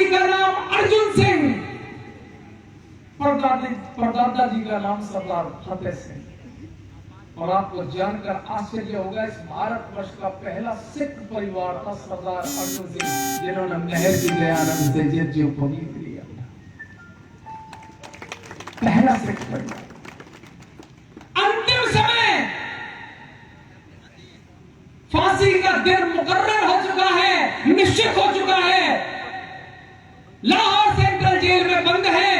जी का नाम अर्जुन सिंह, परदादा जी का नाम सरदार फतेह सिंह। और आपको जानकर आश्चर्य होगा, इस भारतवर्ष का पहला सिख परिवार था सरदार अर्जुन सिंह, जिन्होंने महर्षि दयानंद से जी उपनीत लिया था। पहला सिख परिवार। अंतिम समय फांसी का दिन मुकर्रर हो चुका है, निश्चित हो चुका है। लाहौर सेंट्रल जेल में बंद है।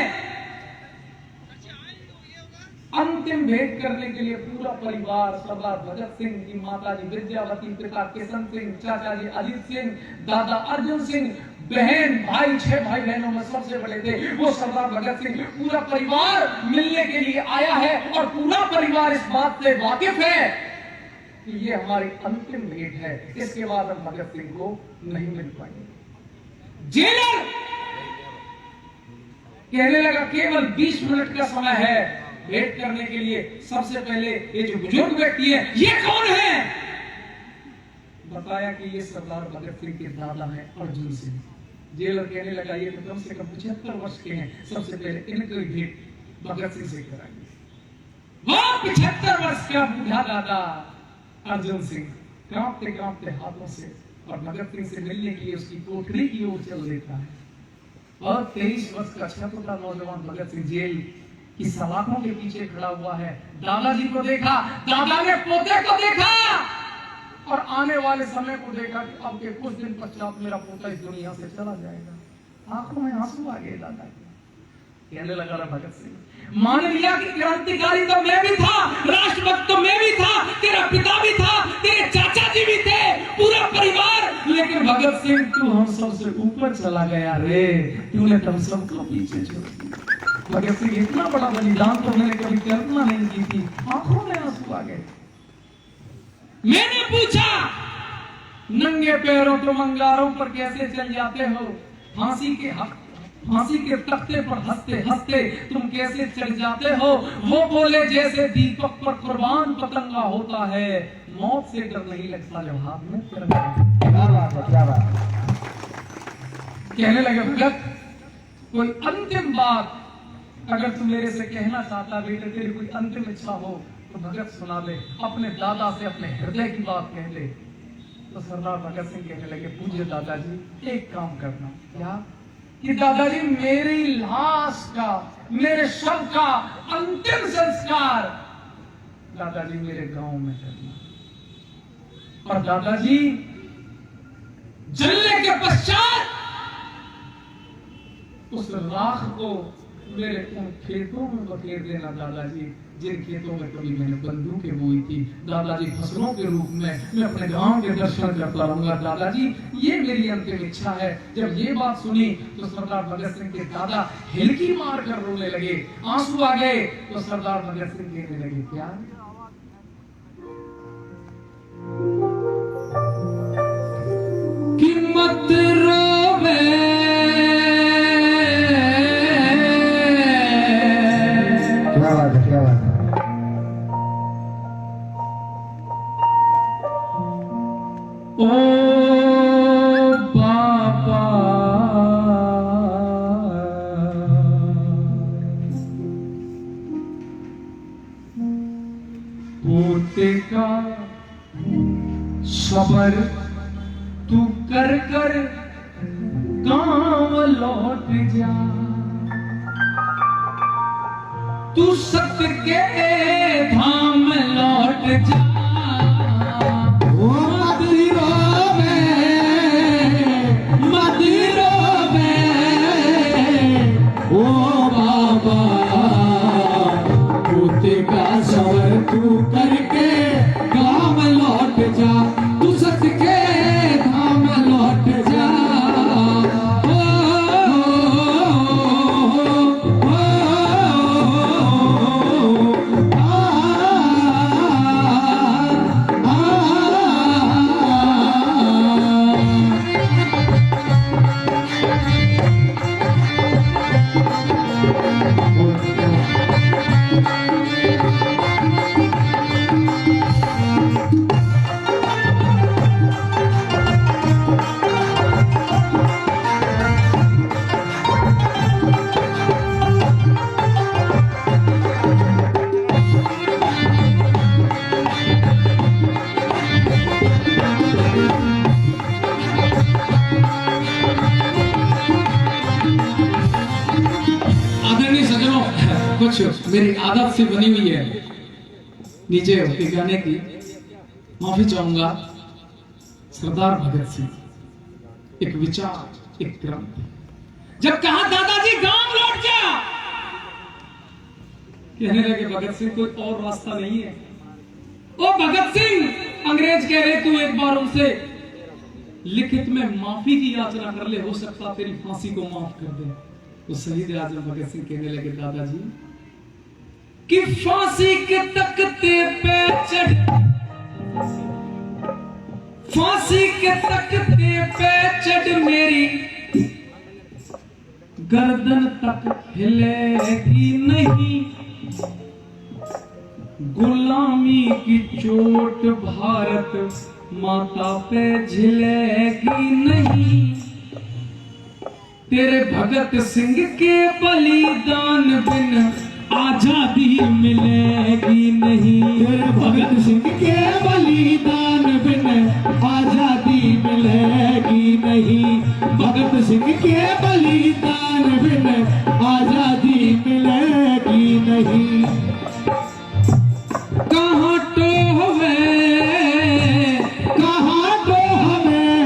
अंतिम भेंट करने के लिए पूरा परिवार, सरदार भगत सिंह की माता जी विद्यावती, पिता किशन सिंह, चाचा जी अजीत सिंह, दादा अर्जुन सिंह, बहन भाई, 6 भाई बहनों में सबसे बड़े थे वो सरदार भगत सिंह। पूरा परिवार मिलने के लिए आया है और पूरा परिवार इस बात से वाकिफ है कि ये हमारी अंतिम भेंट है, इसके बाद हम भगत सिंह को नहीं मिल पाएंगे। जेलर कहने लगा केवल 20 मिनट का समय है भेंट करने के लिए। सबसे पहले ये जो बुजुर्ग व्यक्ति है, ये कौन है? बताया कि ये सरदार भगत सिंह के दादा है अर्जुन सिंह। जेलर कहने लगा ये तो कम से कम 75 वर्ष के हैं, सबसे पहले इनको भेंट भगत सिंह से कराएंगे। वह 75 वर्ष का बूढ़ा दादा अर्जुन सिंह कांपते कांपते हाथों से और भगत सिंह से मिलने के लिए उसकी कोठरी की ओर चल देता है। और 23 वर्ष का छपटा नौजवान भगत सिंह जेल की सलाखों के पीछे खड़ा हुआ है। दादाजी को देखा, दादा ने पोते को देखा और आने वाले समय को देखा कि अब के कुछ दिन पश्चात मेरा पोता इस दुनिया से चला जाएगा। आंखों में आंसू आ गए दादा के। कहने लगा भगत सिंह, मान लिया कि क्रांतिकारी तो मैं भी था, राष्ट्रभक्त तो मैं भी था, तेरा पिता भी था, तेरे चाचा जी भी थे, पूरा परिवार, लेकिन भगत सिंह तू हम सबसे ऊपर चला गया रे, तूने हम सबको पीछे छोड़ दिया। भगत सिंह इतना बड़ा बलिदान तो मैंने कभी कल्पना नहीं की थी। आंखों में आंसू आ गए। मैंने पूछा, नंगे पैरों तुम अंगारों पर कैसे चल जाते हो? फांसी के तख्ते पर हंसते हंसते तुम कैसे चढ़ जाते हो? वो बोले जैसे दीपक पर कुर्बान पतंगा होता है, मौत से डर नहीं लगता जब हाथ में तिरंगा। क्या बात है, क्या बात। कहने लगे भगत, कोई अंतिम बात अगर तू मेरे से कहना चाहता बेटे, तेरी कोई अंतिम इच्छा हो तो भगत सुना दे, अपने दादा से अपने हृदय की बात कह दे। तो सरदार भगत सिंह कहने लगे, पूज्य दादाजी एक काम करना। क्या? कि दादाजी मेरी लाश का, मेरे शव का अंतिम संस्कार दादाजी मेरे गांव में करना। और दादाजी जलने के पश्चात उस राख को मेरे उन खेतों में बखेर देना दादाजी, जिन खेतों में कभी मैंने बंदूकें बोई थी। दादाजी फसलों के रूप में मैं अपने गांव के दर्शन करता रहूंगा दादाजी, ये मेरी अंतिम इच्छा है। जब ये बात सुनी तो सरदार भगत सिंह के दादा हिलकी मार कर रोने लगे, आंसू आ गए। तो सरदार भगत सिंह कहने लगे, क्या कीमत रोवे क्या बात है। ओ बाबा पोते का सबर तू कर कर गांव लौट जा, तू सत्य के धाम लौट जा। ओ मदिरो में ओ बाबा, पोते का सवर तू करके गांव लौट जा, तू सत्य के धाम लौट जा। कुछ मेरी आदत से बनी हुई है नीचे होके गाने की, माफी चाहूंगा। सरदार भगत सिंह, एक विचार, एक क्रांति। जब कहा दादाजी गांव लौट जा, कहने लगे भगत सिंह कोई और रास्ता नहीं है। ओ भगत सिंह, अंग्रेज कह रहे तू एक बार उनसे लिखित में माफी की याचना कर ले, हो सकता तेरी फांसी को माफ कर दे। तो शहीद आजम भगत सिंह कहने लगे दादाजी कि फांसी के तख्ते पे चढ़, फांसी के तख्ते पे चढ़ मेरी गर्दन तक हिलेगी नहीं, गुलामी की चोट भारत माता पे झिलेगी नहीं, तेरे भगत सिंह के बलिदान बिन आजादी मिलेगी नहीं, तेरे भगत सिंह के बलिदान बिन आजादी मिलेगी नहीं, भगत सिंह के बलिदान बिन आजादी मिलेगी नहीं। कहाँ तो हमें, कहाँ तो हमें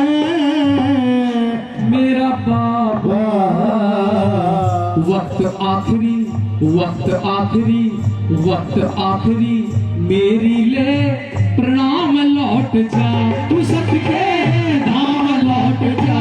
मेरा बाबा, वक्त आखिरी, वक्त आखिरी, वक्त आखिरी, मेरी ले प्रणाम लौट जा, तू सत्य के धाम लौट जा।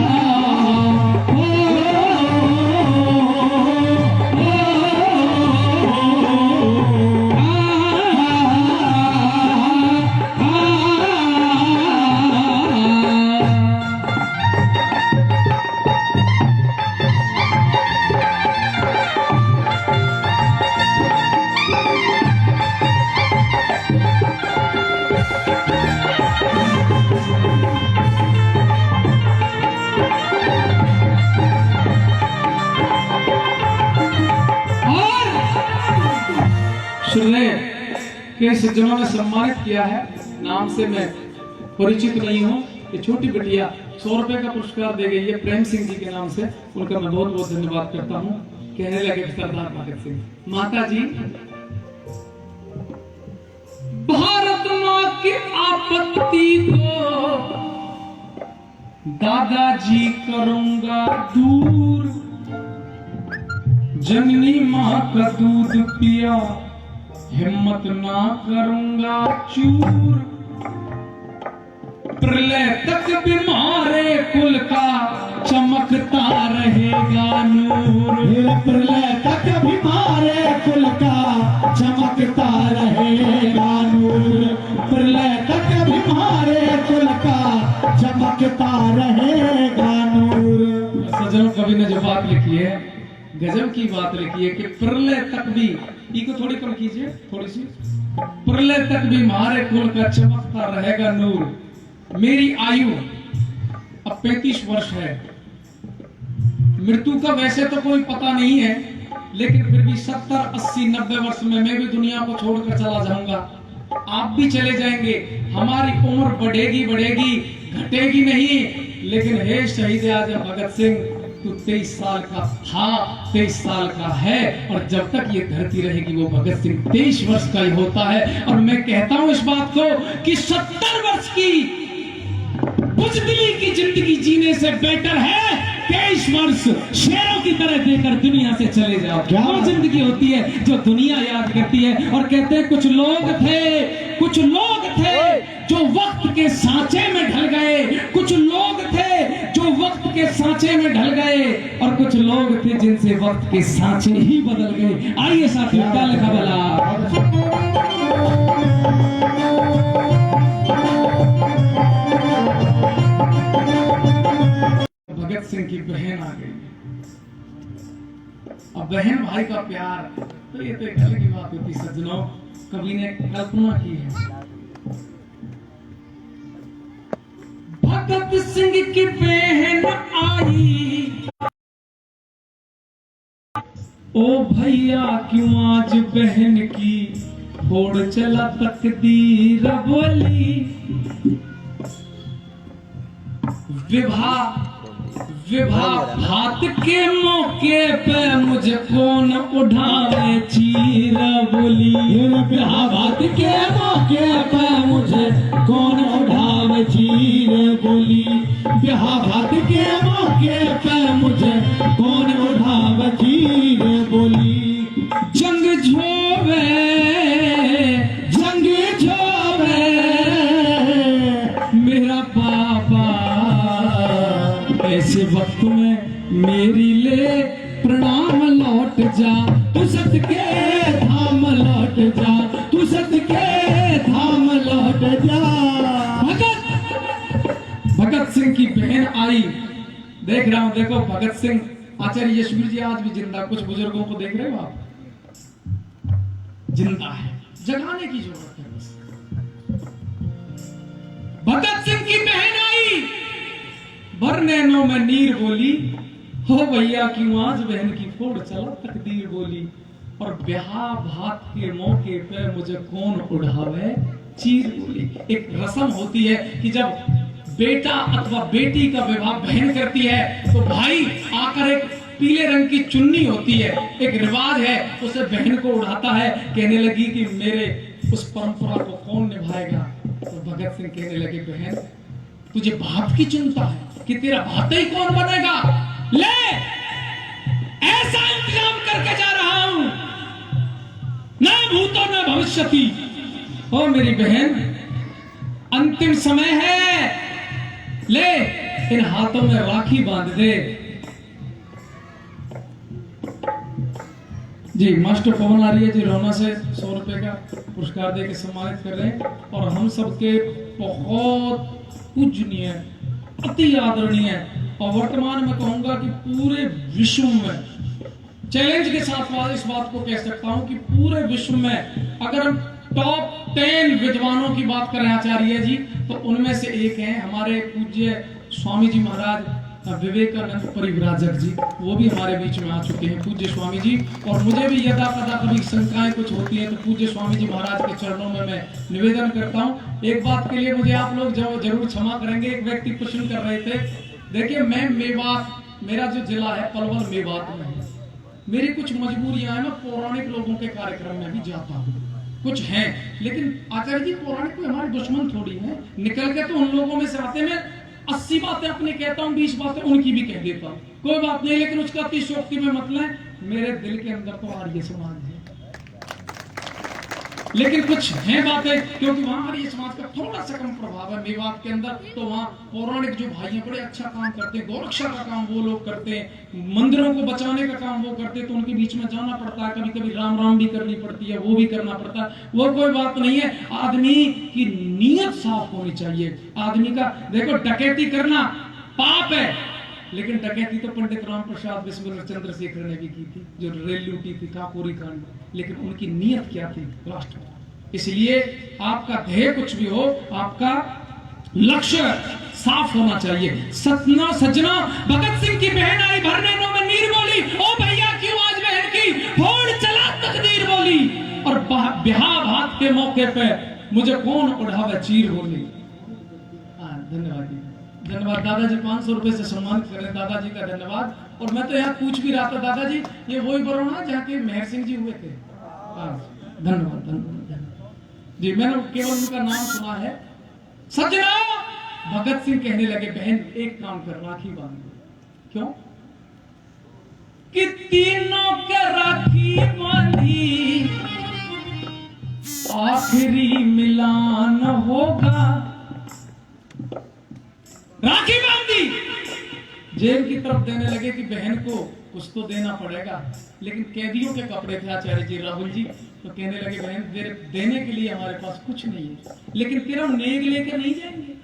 के सज्जनों ने सम्मानित किया है, नाम से मैं परिचित नहीं हूँ। ये छोटी बिटिया 100 रुपए का पुरस्कार दे गई है प्रेम सिंह जी के नाम से, उनका मैं बहुत बहुत धन्यवाद करता हूँ। कहने लगे सरदार भगत सिंह, माता जी भारत माँ की आपत्ति को दादाजी करूंगा दूर, जननी माँ का दूध पिया हिम्मत ना करूंगा चूर, प्रलय तक बीमारे कुल का चमकता रहेगा नूर, प्रलय तक बीमारे कुल का चमकता रहेगा नूर, प्रलय तक बीमारे कुल का चमकता रहेगा नूर। सज्जनों, कवि ने जो बात लिखी है, गजब की बात लिखी है कि प्रलय तक भी, को थोड़ी कम कीजिए, थोड़ी सी, प्रलय तक भी हमारे कुल का चमकता रहेगा नूर। मेरी आयु अब 35 वर्ष है, मृत्यु का वैसे तो कोई पता नहीं है, लेकिन फिर भी 70, 80, 90 वर्ष में मैं भी दुनिया को छोड़कर चला जाऊंगा, आप भी चले जाएंगे, हमारी उम्र बढ़ेगी बढ़ेगी, घटेगी नहीं। लेकिन हे शहीद आजम भगत सिंह, तू 23 साल का था, 23 साल का है, और जब तक ये धरती रहेगी वो भगत सिंह 23 वर्ष का ही होता है। और मैं कहता हूं इस बात को कि 70 वर्ष की बुज़दिली की जिंदगी जीने से बेटर है 23 वर्ष शेरों की तरह देकर दुनिया से चले जाओ। क्या वो जिंदगी होती है जो दुनिया याद करती है। और कहते हैं कुछ लोग थे जो वक्त के सांचे में ढल गए, कुछ लोग थे जो वक्त के सांचे में ढल गए, और कुछ लोग थे जिनसे वक्त के सांचे ही बदल गए। आइए साथियों, क्या लिखा भला। भगत सिंह की बहन आ गई। अब बहन भाई का प्यार, तो ये तो एक अलग ही बात होती सज्जनों। कवि ने कल्पना की है, भगत सिंह की बहन आई, ओ भैया क्यों आज बहन की होड़ चला तकदीर बोली। विवाह भात के मौके पे मुझे कौन उठावे चीर बोली। विवाह भात के मौके पे मुझे कौन उठावे चीर बोली। विवाह भात के मौके पे मुझे कौन उठावे चीर बोली। जंग झोवे मेरा पापा, ऐसे वक्त में मेरी ले प्रणाम लौट जा। तू सदके धाम लौट जा, तू सदके धाम लौट जा। भगत सिंह की बहन आई, देख रहा हूं, देखो भगत सिंह, आचार्य यशवीर जी आज भी जिंदा, कुछ बुजुर्गों को देख रहे हो आप, जिंदा है, जगाने की जरूरत है बस। भगत सिंह की बहन आई, भर नैनों में नीर बोली, हो भैया क्यों आज बहन की फोड़ चला तकदीर बोली। और ब्याह भात के मौके पे मुझे कौन उड़ावे चीर बोली। एक रस्म होती है कि जब बेटा अथवा बेटी का विवाह बहन करती है तो भाई आकर एक पीले रंग की चुन्नी होती है, एक रिवाज है, उसे बहन को उड़ाता है। कहने लगी कि मेरे उस परंपरा को कौन निभाएगा। तो भगत सिंह कहने लगे, बहन तुझे भात की चिंता है कि तेरा भात ही कौन बनेगा, ले ऐसा इंतजाम करके जा रहा हूं, न भूतो न भविष्यति। ओ मेरी बहन, अंतिम समय है, ले इन हाथों में राखी बांध दे। जी मास्टर पवन आर्य जी रोना से 100 रुपए का पुरस्कार देकर सम्मानित कर रहे हैं। और हम सबके बहुत पूजनीय, अति आदरणीय, और वर्तमान में कहूंगा कि पूरे विश्व में चैलेंज के साथ इस बात को कह सकता हूं कि पूरे विश्व में अगर हम टॉप 10 विद्वानों की बात करें आचार्य जी, तो उनमें से एक हैं हमारे पूज्य स्वामी जी महाराज विवेकानंद परिव्राजक जी। वो भी हमारे बीच में आ चुके हैं, पूज्य स्वामी जी। और मुझे भी यदा कदा कभी शंकाएं कुछ होती है तो पूज्य स्वामी जी महाराज के चरणों में मैं निवेदन करता हूं। एक बात के लिए मुझे आप लोग जरूर क्षमा करेंगे। एक व्यक्ति प्रश्न कर रहे थे, देखिए मैं मेवात, मेरा जो जिला है पलवल मेवात में है, मेरी कुछ मजबूरियां हैं, मैं पौराणिक लोगों के कार्यक्रम में भी जाता हूँ, कुछ हैं, लेकिन आचार्य जी पौराणिक कोई हमारे दुश्मन थोड़ी है, निकल के तो उन लोगों में से आते। मैं 80 बातें अपनी कहता हूँ, 20 बातें उनकी भी कह देता हूँ, कोई बात नहीं, लेकिन उसका अतिशयोक्ति में मतलब मेरे दिल के अंदर तो आर्य समाज है, लेकिन कुछ है बातें, क्योंकि वहां आर्य समाज का थोड़ा सा कम प्रभाव है मेवात के अंदर। तो वहाँ पौराणिक जो भाई हैं बड़े अच्छा काम करते हैं, गौरक्षा का काम वो लोग करते हैं, मंदिरों को बचाने का काम वो करते हैं, तो उनके बीच में जाना पड़ता है, कभी कभी राम राम भी करनी पड़ती है, वो भी करना पड़ता है, वो कोई बात नहीं है। आदमी की नीयत साफ होनी चाहिए। आदमी का देखो, डकैती करना पाप है, लेकिन डकैती तो पंडित राम प्रसाद विश्वनाथ चंद्रशेखर ने भी की थी, जो रेल लूटी थी काकोरी कांड, लेकिन उनकी नीयत क्या थी, राष्ट्र। इसलिए आपका ध्येय कुछ भी हो, आपका लक्ष्य साफ होना चाहिए। सतना सजना, भगत सिंह की बहन आई, भरनैनों में नीर बोली, ओ भैया क्यों आज बहन की फोड़ चला तकदीर बोली। और ब्याह भात के मौके पे मुझे कौन उड़ावे चीर बोली। धन्यवाद, धन्यवाद दादाजी, 500 रुपए से सम्मानित करें दादाजी का धन्यवाद। और मैं तो यहाँ पूछ भी रहा था, दादाजी ये वही बरौना जहाँ के मेहर सिंह जी हुए थे। धन्यवाद धन्यवाद जी, मैंने केवल उनका नाम सुना है। सजना, भगत सिंह कहने लगे, बहन एक काम कर, राखी बांध दो। क्यों? कि तीनों के राखी बांधी, आखिरी मिलान होगा। राखी बांधी, जेब की तरफ देने लगे कि बहन को कुछ तो देना पड़ेगा, लेकिन कैदियों के कपड़े थे आचार्य जी, राहुल जी, तो कहने लगे बहन देने के लिए हमारे पास कुछ नहीं है, लेकिन तेरा नेग लेके नहीं जाएंगे।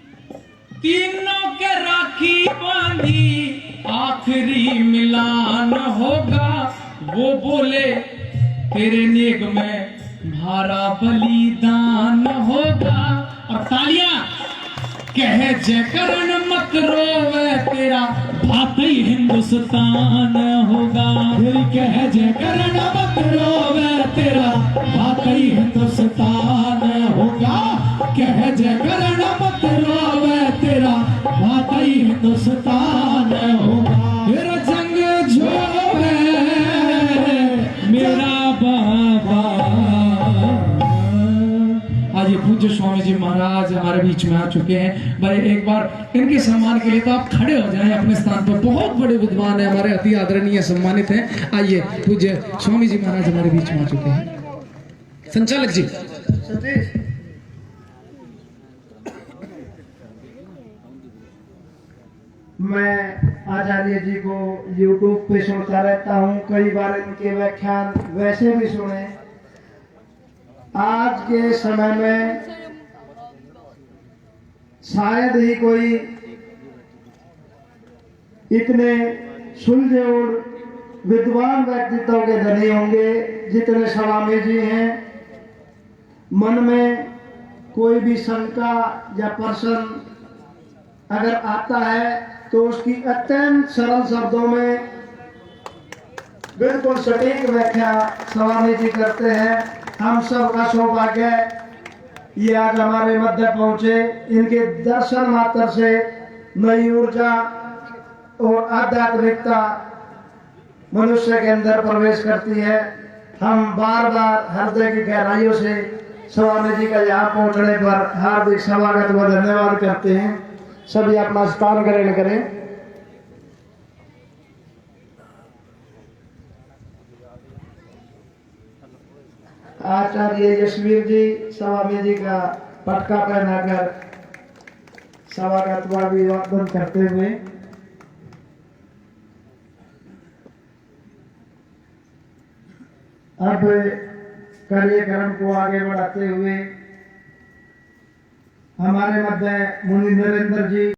तीनों के राखी बांधी, आखिरी मिलान होगा। वो बोले तेरे नेग में हमारा बलिदान होगा। और तालियां, कह जय करण मत रोवे, तेरा भात ही हिंदुस्तान होगा। कह जय करण मत रोवे, तेरा भात ही हिंदुस्तान होगा। कह जय करण मत रोवे, तेरा भात ही पूज्य स्वामी जी महाराज हमारे बीच में आ चुके हैं। भाई एक बार इनके सम्मान के लिए तो आप खड़े हो जाएं अपने स्थान पर। बहुत बड़े विद्वान है हमारे, अति आदरणीय सम्मानित हैं। आइए पूज्य स्वामी जी महाराज हमारे बीच में आ चुके हैं। संचालक जी। मैं आचार्य जी को YouTube पे सुनता रहता हूँ, कई बार इनके व्याख्यान वैसे भी सुने। आज के समय में शायद ही कोई इतने सुलझे और विद्वान व्यक्तित्व के धनी होंगे जितने स्वामी जी हैं। मन में कोई भी शंका या प्रश्न अगर आता है तो उसकी अत्यंत सरल शब्दों में बिल्कुल सटीक व्याख्या स्वामी जी करते हैं। हम सब का सौभाग्य ये आज हमारे मध्य पहुंचे। इनके दर्शन मात्र से नई ऊर्जा और आध्यात्मिकता मनुष्य के अंदर प्रवेश करती है। हम बार बार हृदय की गहराइयों से स्वामी जी का यहाँ पहुंचने पर हार्दिक स्वागत व धन्यवाद करते हैं। सभी अपना स्थान ग्रहण करें। आचार्य यशवीर जी स्वामी जी का पटका पहनाकर स्वागत व अभिवादन करते हुए अब कार्यक्रम को आगे बढ़ाते हुए हमारे मध्य मुनि नरेंद्र जी